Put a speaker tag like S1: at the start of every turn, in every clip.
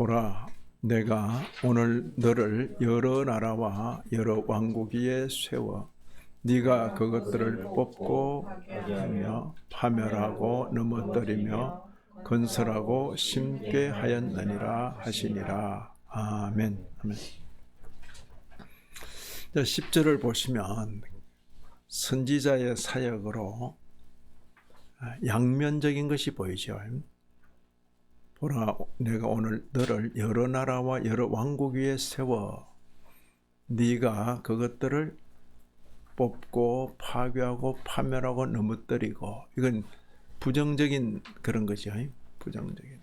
S1: 보라, 내가 오늘 너를 여러 나라와 여러 왕국 위에 세워 네가 그것들을 뽑고 하며 파멸하고 넘어뜨리며 건설하고 심게 하였느니라 하시니라. 아멘. 아멘. 10절을 보시면 선지자의 사역으로 양면적인 것이 보이죠. 보라, 내가 오늘 너를 여러 나라와 여러 왕국 위에 세워 네가 그것들을 뽑고 파괴하고 파멸하고 넘어뜨리고, 이건 부정적인 그런 거죠. 부정적인.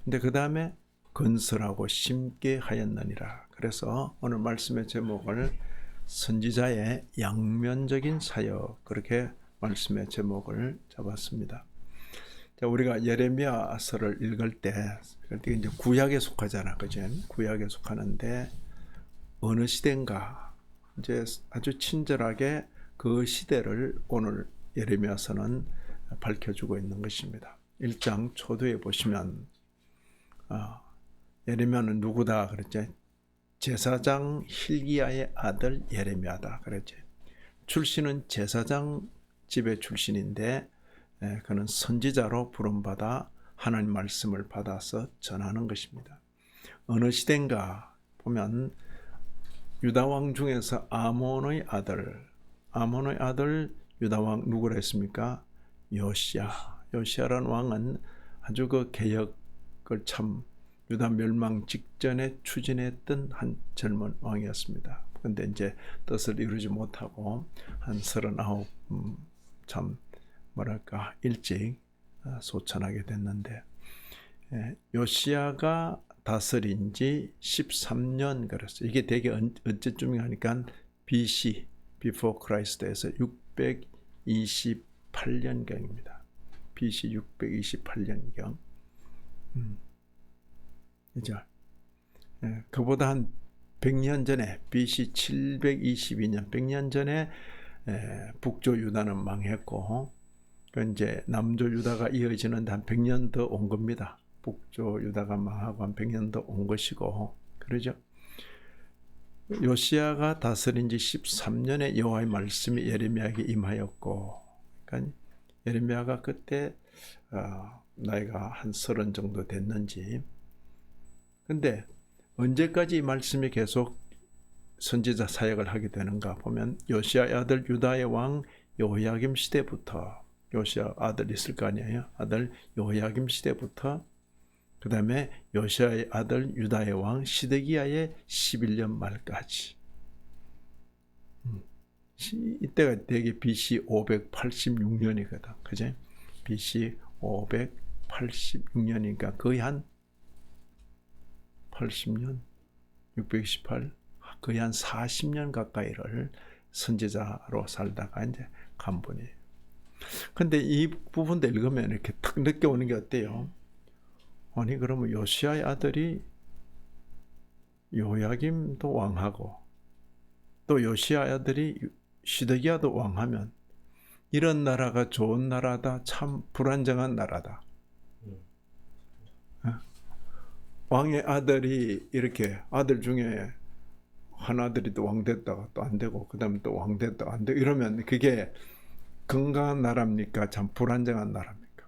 S1: 근데 그 다음에 건설하고 심게 하였느니라. 그래서 오늘 말씀의 제목을 선지자의 양면적인 사역, 그렇게 말씀의 제목을 잡았습니다. 자, 우리가 예레미야서를 읽을 때 이제 구약에 속하잖아, 그죠? 구약에 속하는데 어느 시대인가 이제 아주 친절하게 그 시대를 오늘 예레미야서는 밝혀주고 있는 것입니다. 1장 초두에 보시면 예레미야는 누구다 그랬죠? 제사장 hil기야의 아들 예레미야다 그랬죠. 출신은 제사장 집의 출신인데 그는 선지자로 부름받아 하나님 말씀을 받아서 전하는 것입니다. 어느 시대인가 보면 유다왕 중에서 아몬의 아들 유다왕 누구라 했습니까? 요시야라는 왕은 아주 그 개혁을 참 유다 멸망 직전에 추진했던 한 젊은 왕이었습니다. 그런데 이제 뜻을 이루지 못하고 한 39 참 뭐랄까 일찍 소천하게 됐는데, 요시야가 다스린 지 13년 그랬어요. 이게 되게 언제쯤인가 하니까 BC, Before Christ에서 628년경입니다. BC 628년경. 그죠? 그보다 한 100년 전에 BC 722년, 100년 전에 북조 유다는 망했고, 이제 남조 유다가 이어지는 한 100년 더 온 겁니다. 북조 유다가 망하고 한 100년 더 온 것이고, 그러죠? 요시야가 다스린 지 13년에 여호와의 말씀이 예레미야에게 임하였고, 그러니까 예레미야가 그때 나이가 한 30 정도 됐는지. 근데 언제까지 이 말씀이 계속 선지자 사역을 하게 되는가 보면 요시야의 아들 유다의 왕 여호야김 시대부터, 요시야 아들 있을 거 아니에요. 아들 여호야김 시대부터, 그 다음에 요시야의 아들 유다의 왕 시드기야의 11년 말까지. 이때가 되게 BC 586년이거든. 그제? BC 586년이니까 거의 한 80년, 628, 거의 한 40년 가까이를 선지자로 살다가 이제 간 분이에요. 근데 이 부분도 읽으면 이렇게 탁 느껴오는 게 어때요? 아니, 그러면 요시야의 아들이 요야김도 왕하고 또 요시야의 아들이 시드기야도 왕하면 이런 나라가 좋은 나라다, 참 불안정한 나라다. 왕의 아들이 이렇게 아들 중에 한 아들이 또 왕 됐다가 또 안 되고, 그 다음에 또 왕 됐다가 안 되고, 이러면 그게 건강한 나라입니까? 참 불안정한 나라입니까?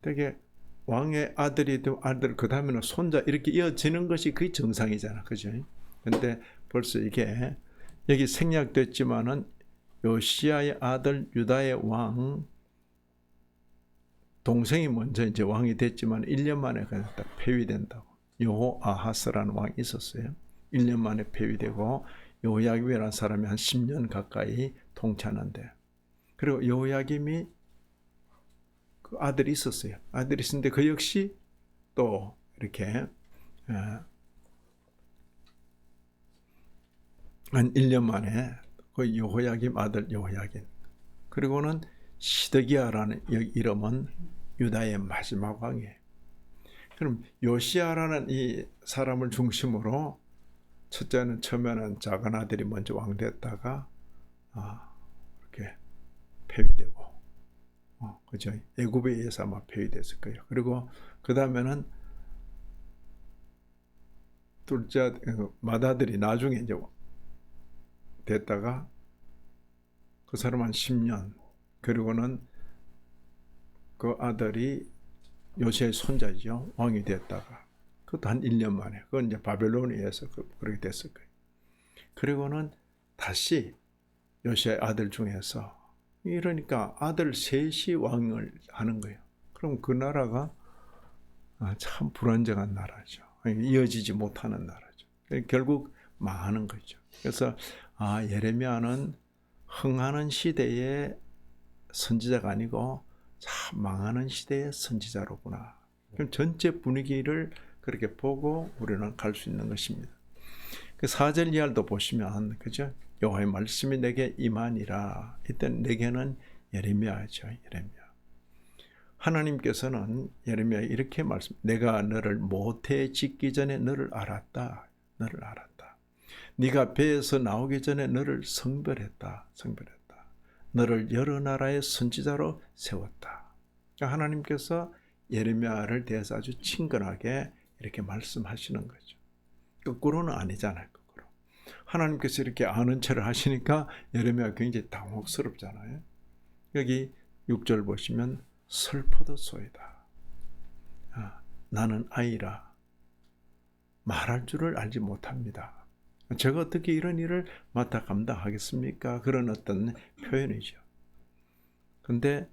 S1: 되게 왕의 아들이든 아들, 그 다음에는 손자, 이렇게 이어지는 것이 그게 정상이잖아. 그죠? 근데 벌써 이게 여기 생략됐지만은 요시야의 아들 유다의 왕 동생이 먼저 이제 왕이 됐지만 1년 만에 그냥 딱 폐위된다고. 여호아하스라는 왕이 있었어요. 1년 만에 폐위되고 여호야김이라는 사람이 한 10년 가까이 통치하는데, 그리고 여호야김이 그 아들이 있었어요. 아들이 있었는데 그 역시 또 이렇게 한 1년 만에 그 여호야김 아들 여호야긴, 그리고는 시드기야라는 이름은 유다의 마지막 왕이에요. 그럼 요시야라는 이 사람을 중심으로 첫째는 처음에는 작은 아들이 먼저 왕 됐다가 이렇게 폐위되고, 그죠? 애굽에 의해서 아마 폐위됐을 거예요. 그리고 그 다음에는 둘째 맏아들이 나중에 이제 됐다가 그 사람 한 10년, 그리고는 그 아들이 요새의 손자죠. 왕이 됐다가 그것도 한 1년 만에, 그건 이제 바벨론에 의해서 그렇게 됐을 거예요. 그리고는 다시 요새의 아들 중에서, 이러니까 아들 셋이 왕을 하는 거예요. 그럼 그 나라가 참 불안정한 나라죠. 이어지지 못하는 나라죠. 결국 망하는 거죠. 그래서 예레미야는 흥하는 시대의 선지자가 아니고 참 망하는 시대의 선지자로구나. 그럼 전체 분위기를 그렇게 보고 우리는 갈 수 있는 것입니다. 그 4절 이하도 보시면, 그죠? 여호와의 말씀이 내게 임하니라. 이때 내게는 예레미야죠. 예레미야. 하나님께서는 예레미야에 이렇게 내가 너를 모태에 짓기 전에 너를 알았다. 너를 알았다. 네가 배에서 나오기 전에 너를 성별했다. 성별했다. 너를 여러 나라의 선지자로 세웠다. 그러니까 하나님께서 예레미야를 대해서 아주 친근하게 이렇게 말씀하시는 거죠. 거꾸로는 아니잖아요. 거꾸로. 하나님께서 이렇게 아는 체를 하시니까 예레미야가 굉장히 당혹스럽잖아요. 여기 6절 보시면 슬퍼도소이다. 나는 아이라 말할 줄을 알지 못합니다. 제가 어떻게 이런 일을 맡아 감당하겠습니까? 그런 어떤 표현이죠. 근데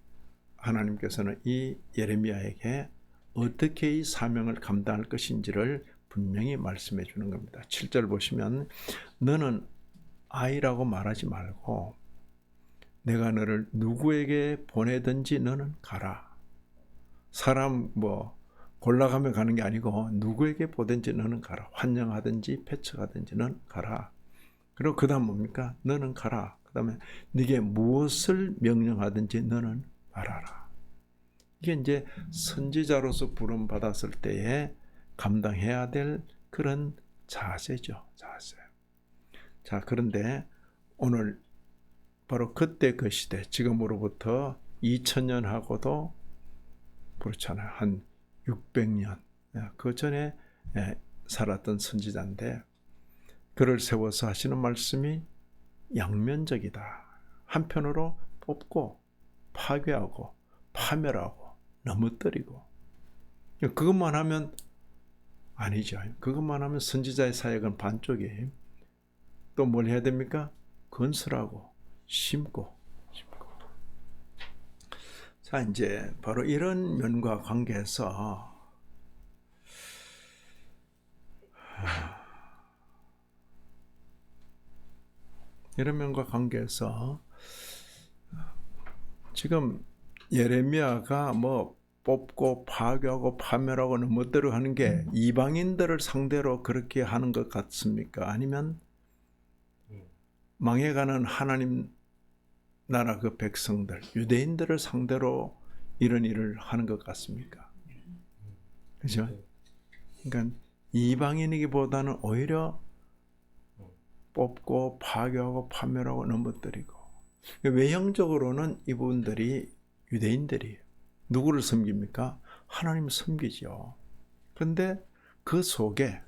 S1: 하나님께서는 이 예레미야에게 어떻게 이 사명을 감당할 것인지를 분명히 말씀해 주는 겁니다. 7절 보시면 너는 아이라고 말하지 말고 내가 너를 누구에게 보내든지 너는 가라. 사람 골라가며 가는 게 아니고 누구에게 보든지 너는 가라. 환영하든지 배척하든지 너는 가라. 그리고 그 다음 뭡니까? 너는 가라. 그 다음에 네게 무엇을 명령하든지 너는 말하라. 이게 이제 선지자로서 부름받았을 때에 감당해야 될 그런 자세죠. 자세. 자, 그런데 오늘 바로 그때 그 시대, 지금으로부터 2000년하고도 그렇잖아요. 한 600년 그 전에 살았던 선지자인데, 그를 세워서 하시는 말씀이 양면적이다. 한편으로 뽑고 파괴하고 파멸하고 넘어뜨리고, 그것만 하면 아니죠. 그것만 하면 선지자의 사역은 반쪽이에요. 또 뭘 해야 됩니까? 건설하고 심고. 자, 이제 바로 이런 면과 관계에서 지금 예레미야가 뽑고 파괴하고 파멸하고 넘어뜨려 하는 게 이방인들을 상대로 그렇게 하는 것 같습니까? 아니면 망해가는 하나님 나라 그 백성들, 유대인들을 상대로 이런 일을 하는 것 같습니까? 그죠? 그러니까 이방인이기보다는 오히려 뽑고 파괴하고 파멸하고 넘어뜨리고. 외형적으로는 이분들이 유대인들이에요. 누구를 섬깁니까? 하나님을 섬기죠. 그런데 그 속에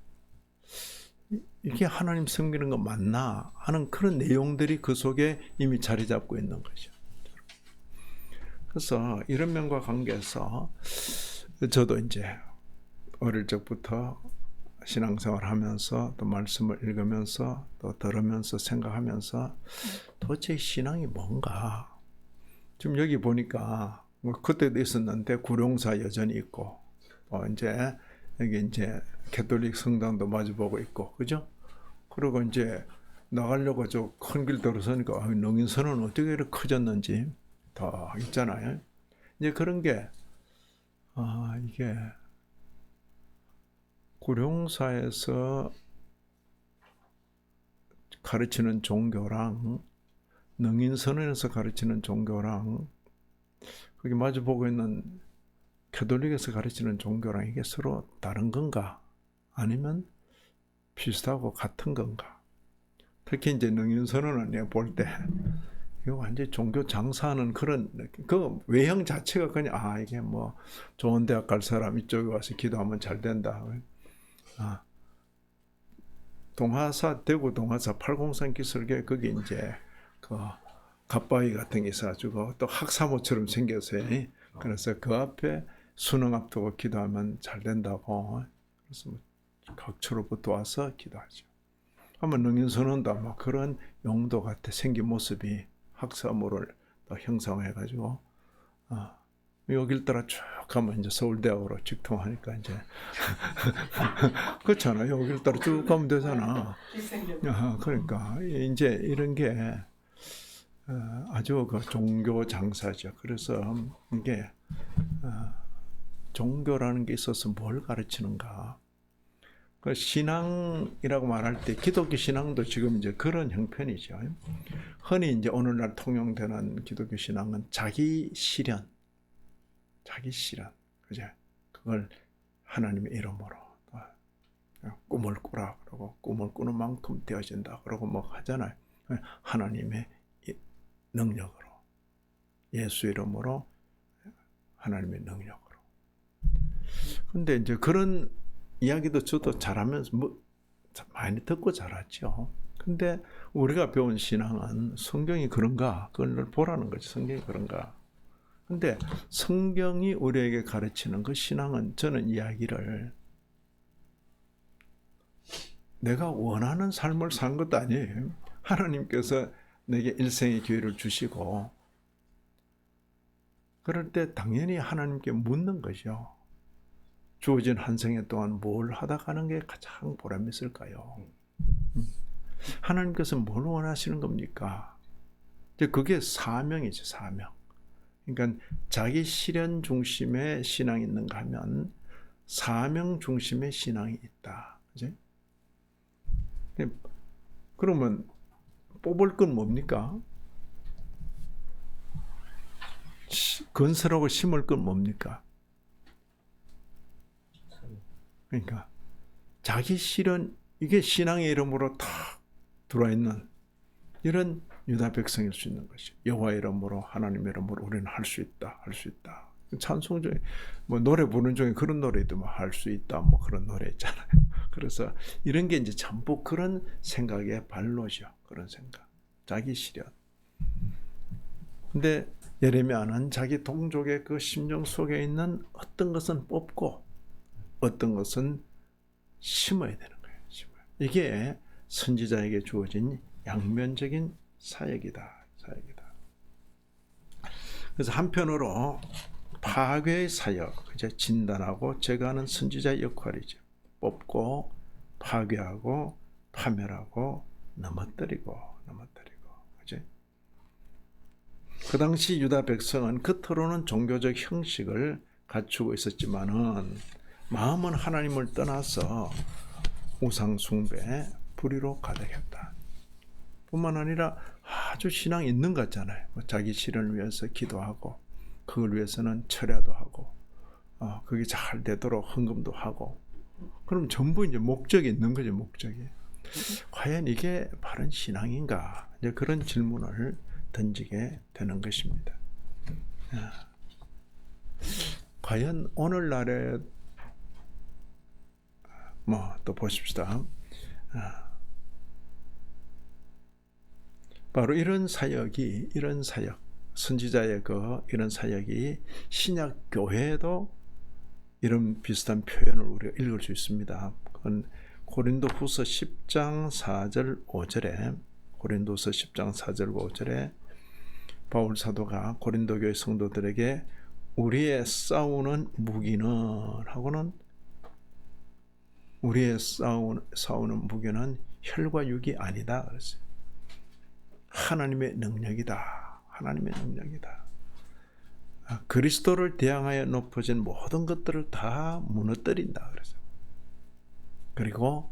S1: 이게 하나님 섬기는 거 맞나 하는 그런 내용들이 그 속에 이미 자리 잡고 있는 거죠. 그래서 이런 면과 관계해서 저도 이제 어릴 적부터 신앙생활 하면서 또 말씀을 읽으면서 또 들으면서 생각하면서 도대체 신앙이 뭔가. 지금 여기 보니까 그때도 있었는데 구룡사 여전히 있고, 이제 여기 이제 가톨릭 성당도 마주보고 있고, 그죠? 그리고 이제 나가려고 저 큰 길 들어서니까 능인선은 어떻게 이렇게 커졌는지 다 있잖아요. 이제 그런 게 이게 구룡사에서 가르치는 종교랑 능인선언에서 가르치는 종교랑 거기 마주보고 있는 가톨릭에서 가르치는 종교랑 이게 서로 다른 건가? 아니면 비슷하고 같은 건가? 특히 이제 능인선언은 내가 볼 때 이거 완전히 종교 장사하는 그런 그 외형 자체가 그냥 이게 좋은 대학 갈 사람 이쪽에 와서 기도하면 잘 된다. 동화사, 대구 동화사 803 기술교회 거기 이제 그 갓바위 같은 게 있어가지고 또 학사모처럼 생겨서 그래서 그 앞에 수능 앞두고 기도하면 잘 된다고 그래서 뭐 각처로부터 와서 기도하죠. 아마 능인선언도 아마 그런 용도 같아 생긴 모습이 학사모를 형성해가지고 여길 따라 쭉 가면 이제 서울대학으로 직통하니까 이제 그렇잖아. 여길 따라 쭉 가면 되잖아. 그러니까 이제 이런 게 아주 그 종교 장사죠. 그래서 이게 종교라는 게 있어서 뭘 가르치는가? 그 신앙이라고 말할 때 기독교 신앙도 지금 이제 그런 형편이죠. 흔히 이제 오늘날 통용되는 기독교 신앙은 자기 실현, 그죠? 그걸 하나님의 이름으로 꿈을 꾸라 그러고 꿈을 꾸는 만큼 되어진다 그러고 뭐 하잖아요. 하나님의 능력으로, 예수 이름으로, 하나님의 능력으로. 근데 이제 그런 이야기도 저도 잘하면서 뭐 많이 듣고 자랐죠. 근데 우리가 배운 신앙은 성경이 그런가? 그걸 보라는 거지. 성경이 그런가? 근데 성경이 우리에게 가르치는 그 신앙은 저는 이야기를 내가 원하는 삶을 산 것도 아니에요. 하나님께서 내게 일생의 기회를 주시고 그럴 때 당연히 하나님께 묻는 거죠. 주어진 한 생애 동안 뭘 하다 가는 게 가장 보람 있을까요? 하나님께서 뭘 원하시는 겁니까? 그게 사명이죠, 사명. 그러니까 자기 실현 중심의 신앙이 있는가 하면 사명 중심의 신앙이 있다. 그치? 그러면 뽑을 건 뭡니까? 건설하고 심을 건 뭡니까? 그러니까 자기 실현, 이게 신앙의 이름으로 다 들어와 있는 이런 유다 백성일 수 있는 것이 여호와 이름으로 하나님의 이름으로 우리는 할 수 있다, 할 수 있다. 찬송 중에 뭐 노래 부르는 중에 그런 노래도 뭐 할 수 있다, 뭐 그런 노래 있잖아요. 그래서 이런 게 이제 전부 그런 생각의 발로죠. 그런 생각, 자기 실현. 근데 예레미야는 자기 동족의 그 심령 속에 있는 어떤 것은 뽑고 어떤 것은 심어야 되는 거예요. 심어야. 이게 선지자에게 주어진 양면적인 사역이다. 그래서 한편으로 파괴의 사역, 이제 진단하고 제거하는 선지자의 역할이죠. 뽑고 파괴하고 파멸하고 넘어뜨리고. 그죠? 그 당시 유다 백성은 겉으로는 종교적 형식을 갖추고 있었지만은 마음은 하나님을 떠나서 우상 숭배, 불의로 가득했다. 뿐만 아니라 아주 신앙이 있는 것 같잖아요. 자기 실현을 위해서 기도하고 그걸 위해서는 철야도 하고 그게 잘 되도록 헌금도 하고 그럼 전부 이제 목적이 있는 거죠. 목적이. 과연 이게 바른 신앙인가? 이제 그런 질문을 던지게 되는 것입니다. 과연 오늘날에 뭐 또 보십시다. 바로 이런 사역, 선지자의 이런 사역이 신약 교회에도 이런 비슷한 표현을 우리가 읽을 수 있습니다. 그건 고린도후서 10장 4절 5절에 고린도서 10장 4절 5절에 바울 사도가 고린도 교회 성도들에게 우리의 싸우는 무기는 하고는 우리의 싸우는 무기는 혈과 육이 아니다 그랬어요. 하나님의 능력이다. 그리스도를 대항하여 높아진 모든 것들을 다 무너뜨린다 그랬어요. 그리고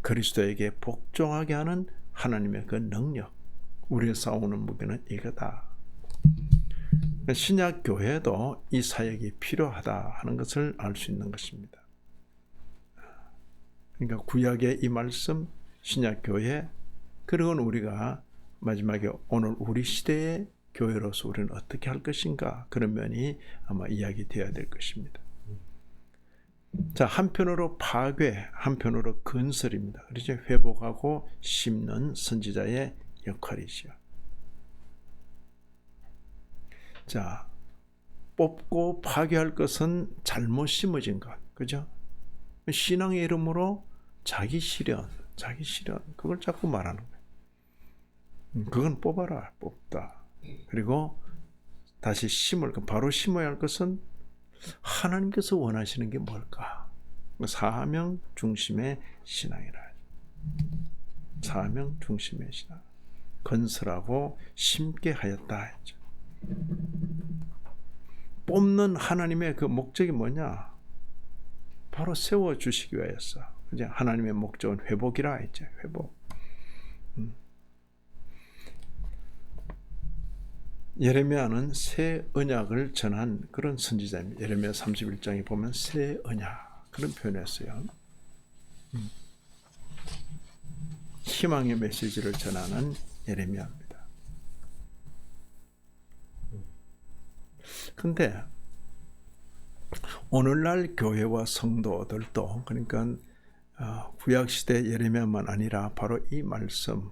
S1: 그리스도에게 복종하게 하는 하나님의 그 능력, 우리의 싸우는 무기는 이거다. 신약 교회도 이 사역이 필요하다 하는 것을 알 수 있는 것입니다. 그러니까 구약의 이 말씀, 신약 교회, 그리고 우리가 마지막에 오늘 우리 시대의 교회로서 우리는 어떻게 할 것인가, 그런 면이 아마 이야기되어야 될 것입니다. 자, 한편으로 파괴, 한편으로 건설입니다. 그렇죠? 회복하고 심는 선지자의 역할이죠. 자, 뽑고 파괴할 것은 잘못 심어진 것, 그죠? 신앙의 이름으로 자기 실현, 그걸 자꾸 말하는 거예요. 그건 뽑아라, 뽑다. 그리고 다시 바로 심어야 할 것은 하나님께서 원하시는 게 뭘까? 사명 중심의 신앙이라. 사명 중심의 신앙. 건설하고 심게 하였다 했죠. 뽑는 하나님의 그 목적이 뭐냐? 바로 세워주시기 위하였어. 그죠? 하나님의 목적은 회복이라 했죠. 회복. 예레미야는 새 언약을 전한 그런 선지자입니다. 예레미야 31장에 보면 새 언약 그런 표현했어요. 희망의 메시지를 전하는 예레미야입니다. 근데 오늘날 교회와 성도들도, 그러니까 구약시대 예레미야만 아니라 바로 이 말씀,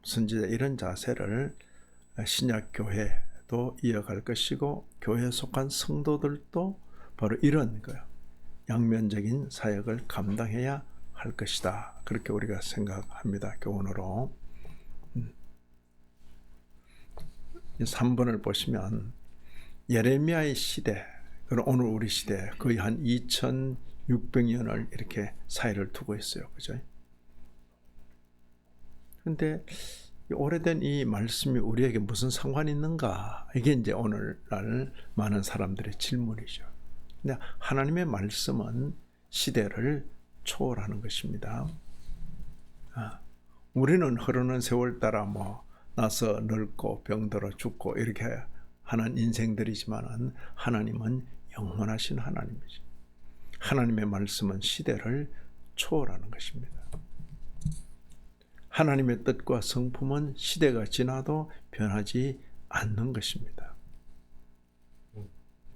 S1: 선지자 이런 자세를 신약교회도 이어갈 것이고 교회에 속한 성도들도 바로 이런 거예요. 양면적인 사역을 감당해야 할 것이다. 그렇게 우리가 생각합니다. 교훈으로. 3번을 보시면 예레미야의 시대, 그리고 오늘 우리 시대 거의 한 2600년을 이렇게 사이를 두고 있어요. 그죠? 근데 오래된 이 말씀이 우리에게 무슨 상관이 있는가? 이게 이제 오늘날 많은 사람들의 질문이죠. 근데 하나님의 말씀은 시대를 초월하는 것입니다. 우리는 흐르는 세월 따라 나서 늙고 병들어 죽고 이렇게 하는 인생들이지만 하나님은 영원하신 하나님이죠. 하나님의 말씀은 시대를 초월하는 것입니다. 하나님의 뜻과 성품은 시대가 지나도 변하지 않는 것입니다.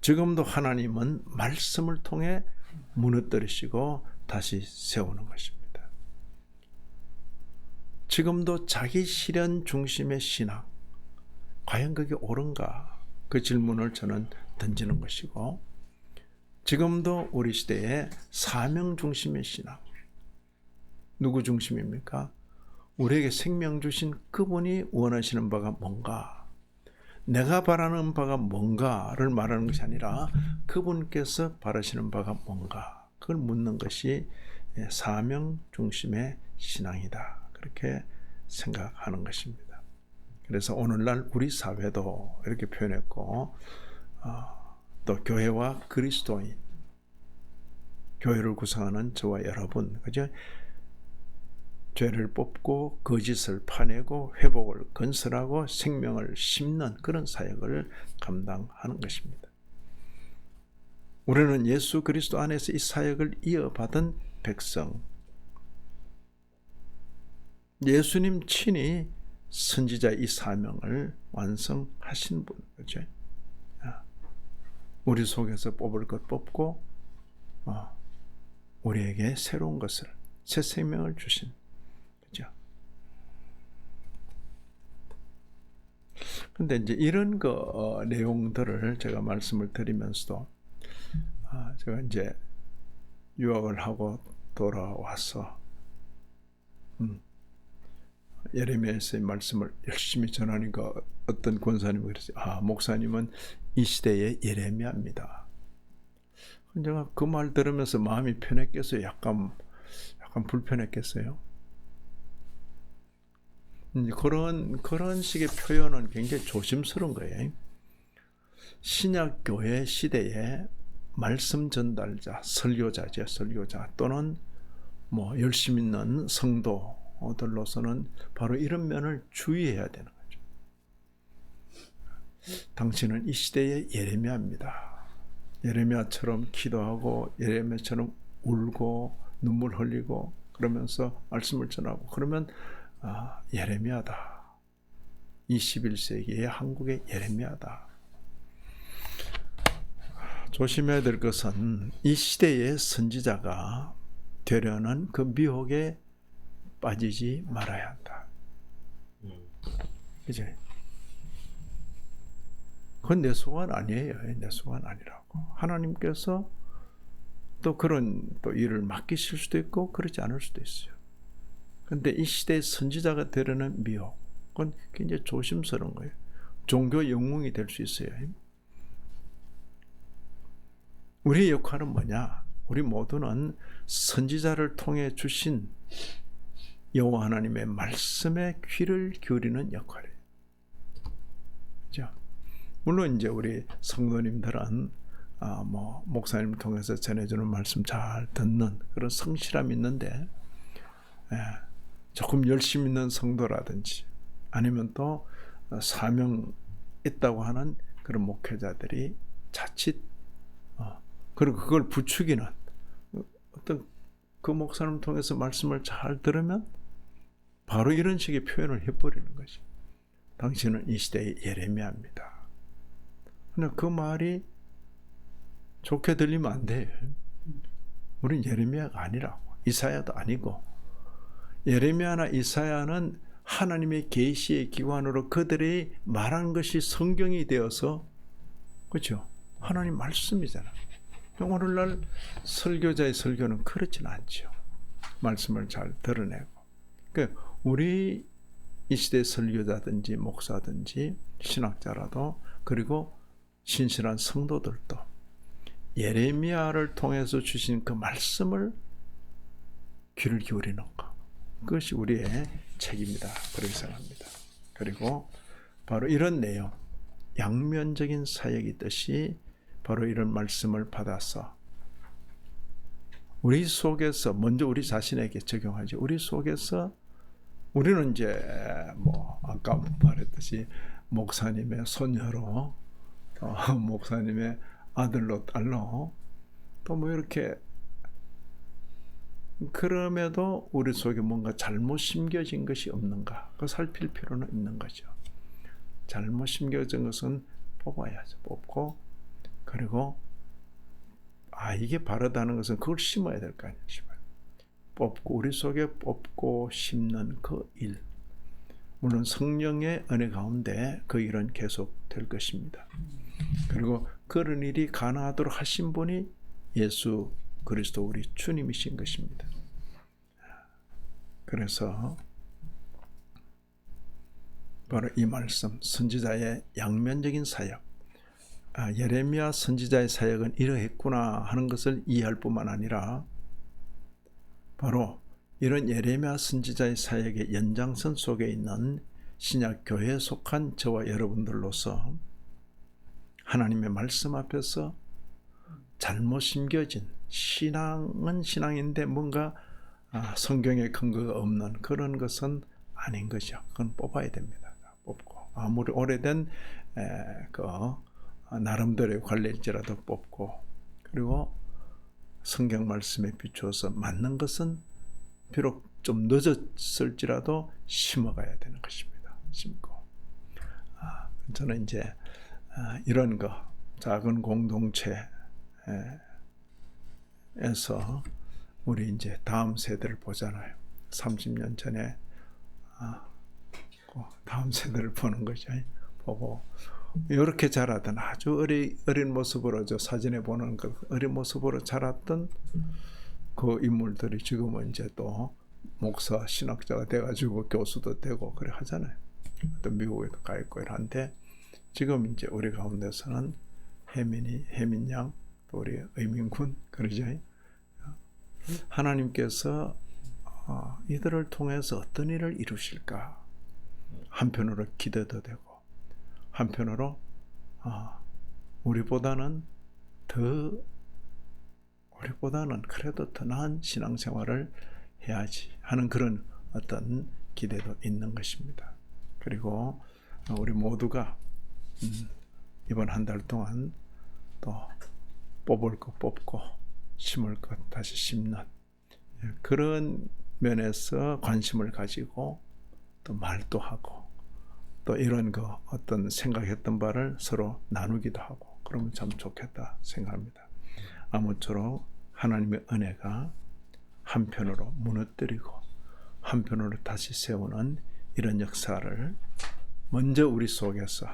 S1: 지금도 하나님은 말씀을 통해 무너뜨리시고 다시 세우는 것입니다. 지금도 자기 실현 중심의 신앙, 과연 그게 옳은가? 그 질문을 저는 던지는 것이고, 지금도 우리 시대의 사명 중심의 신앙, 누구 중심입니까? 우리에게 생명 주신 그분이 원하시는 바가 뭔가, 내가 바라는 바가 뭔가를 말하는 것이 아니라 그분께서 바라시는 바가 뭔가, 그걸 묻는 것이 사명 중심의 신앙이다. 그렇게 생각하는 것입니다. 그래서 오늘날 우리 사회도 이렇게 표현했고, 또 교회와 그리스도인, 교회를 구성하는 저와 여러분, 그죠? 죄를 뽑고 거짓을 파내고 회복을 건설하고 생명을 심는 그런 사역을 감당하는 것입니다. 우리는 예수 그리스도 안에서 이 사역을 이어받은 백성, 예수님 친히 선지자의 이 사명을 완성하신 분, 그렇죠? 우리 속에서 뽑을 것 뽑고 우리에게 새로운 것을, 새 생명을 주신, 그죠? 근데 이제 이런 내용들을 제가 말씀을 드리면서도 제가 이제 유학을 하고 돌아와서 예레미야서의 말씀을 열심히 전하니까 어떤 권사님이 그랬어요. 목사님은 이 시대의 예레미야입니다. 제가 그 말 들으면서 마음이 편했겠어요? 약간 불편했겠어요? 그런 식의 표현은 굉장히 조심스러운 거예요. 신약교회 시대에 말씀 전달자, 설교자죠. 설교자 또는 열심 있는 성도들로서는 바로 이런 면을 주의해야 되는 거죠. 당신은 이 시대의 예레미야입니다. 예레미야처럼 기도하고 예레미야처럼 울고 눈물 흘리고 그러면서 말씀을 전하고 그러면 예레미야다. 21세기의 한국의 예레미야다. 조심해야 될 것은 이 시대의 선지자가 되려는 그 미혹에 빠지지 말아야 한다. 이제 그건 내 소원 아니에요. 내 소원 아니라고. 하나님께서 또 그런 또 일을 맡기실 수도 있고 그렇지 않을 수도 있어요. 그런데 이 시대의 선지자가 되려는 미혹, 그건 굉장히 조심스러운 거예요. 종교 영웅이 될 수 있어요. 우리의 역할은 뭐냐? 우리 모두는 선지자를 통해 주신 여호와 하나님의 말씀에 귀를 기울이는 역할이에요. 그렇죠? 물론 이제 우리 성도님들은 목사님을 통해서 전해주는 말씀 잘 듣는 그런 성실함이 있는데, 조금 열심 있는 성도라든지 아니면 또 사명 있다고 하는 그런 목회자들이 자칫 그리고 그걸 부추기는 어떤 그 목사님을 통해서 말씀을 잘 들으면 바로 이런 식의 표현을 해버리는 거죠. 당신은 이 시대의 예레미야입니다. 근데 그 말이 좋게 들리면 안 돼요. 우린 예레미야가 아니라고. 이사야도 아니고. 예레미야나 이사야는 하나님의 계시의 기관으로 그들이 말한 것이 성경이 되어서, 그렇죠? 하나님 말씀이잖아. 오늘날 설교자의 설교는 그렇지는 않죠. 말씀을 잘 드러내고. 그러니까 우리 이 시대 설교자든지 목사든지 신학자라도, 그리고 신실한 성도들도 예레미야를 통해서 주신 그 말씀을 귀를 기울이는 것, 그것이 우리의 책임이다, 그렇게 생각합니다. 그리고 바로 이런 내용, 양면적인 사역이 있듯이 바로 이런 말씀을 받아서 우리 속에서 먼저 우리 자신에게 적용하지. 우리 속에서 우리는 이제 아까 말했듯이 목사님의 손녀로, 목사님의 아들로, 딸로, 또 이렇게, 그럼에도 우리 속에 뭔가 잘못 심겨진 것이 없는가, 그거 살필 필요는 있는 거죠. 잘못 심겨진 것은 뽑아야죠. 뽑고, 그리고 이게 바르다는 것은 그걸 심어야 될 거 아니에요. 뽑고, 우리 속에 뽑고 심는 그 일, 물론 성령의 은혜 가운데 그 일은 계속 될 것입니다. 그리고 그런 일이 가능하도록 하신 분이 예수 그리스도 우리 주님이신 것입니다. 그래서 바로 이 말씀, 선지자의 양면적인 사역, 예레미야 선지자의 사역은 이러했구나 하는 것을 이해할 뿐만 아니라, 바로 이런 예레미야 선지자의 사역의 연장선 속에 있는 신약 교회에 속한 저와 여러분들로서 하나님의 말씀 앞에서 잘못 심겨진, 신앙은 신앙인데 뭔가 성경에 근거가 없는 그런 것은 아닌 것이요. 그건 뽑아야 됩니다. 뽑고, 아무리 오래된 나름대로의 관례일지라도 뽑고, 그리고 성경 말씀에 비추어서 맞는 것은 비록 좀 늦었을지라도 심어가야 되는 것입니다. 심고. 저는 이제 이런 거, 작은 공동체에서 우리 이제 다음 세대를 보잖아요. 30년 전에 다음 세대를 보는 거죠. 보고 이렇게 자라던, 아주 어린 모습으로, 저 사진에 보는 그 어린 모습으로 자랐던 그 인물들이 지금은 이제 또 목사, 신학자가 돼가지고 교수도 되고 그래 하잖아요. 또 미국에도 가 있고 이런데, 지금 이제 우리 가운데서는 혜민 양, 또 우리 의민군, 그러죠. 하나님께서 이들을 통해서 어떤 일을 이루실까? 한편으로 기대도 되고, 한편으로 우리보다는 그래도 더 나은 신앙생활을 해야지 하는 그런 어떤 기대도 있는 것입니다. 그리고 우리 모두가 이번 한 달 동안 또 뽑을 것 뽑고 심을 것 다시 심는 그런 면에서 관심을 가지고 또 말도 하고, 또 이런 어떤 생각했던 바를 서로 나누기도 하고, 그러면 참 좋겠다 생각합니다. 아무쪼록 하나님의 은혜가 한편으로 무너뜨리고 한편으로 다시 세우는 이런 역사를 먼저 우리 속에서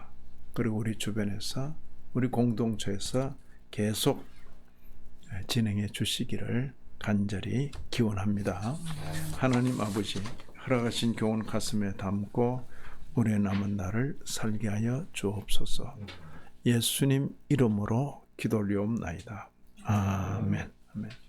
S1: 그리고 우리 주변에서 우리 공동체에서 계속 진행해 주시기를 간절히 기원합니다. 하나님 아버지, 허락하신 교훈 가슴에 담고 우리의 남은 날을 살게 하여 주옵소서. 예수님 이름으로 기도 올리옵나이다. 아멘. 아멘.